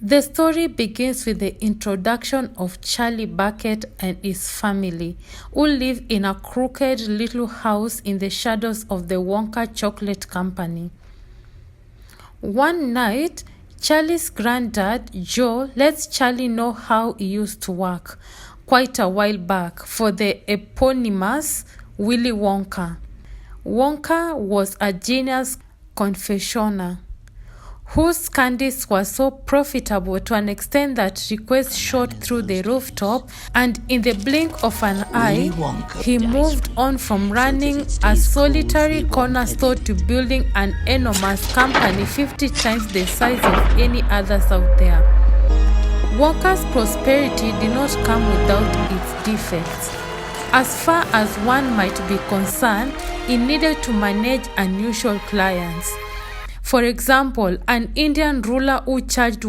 The story begins with the introduction of Charlie Bucket and his family, who live in a crooked little house in the shadows of the Wonka Chocolate Company. One night, Charlie's granddad, Joe, lets Charlie know how he used to work, quite a while back, for the eponymous Willy Wonka. Wonka was a genius confectioner whose candies were so profitable to an extent that requests shot through the rooftop, and in the blink of an eye, he moved on from running a solitary corner store to building an enormous company 50 times the size of any others out there. Wonka's prosperity did not come without its defects. As far as one might be concerned, he needed to manage unusual clients. For example, an Indian ruler who charged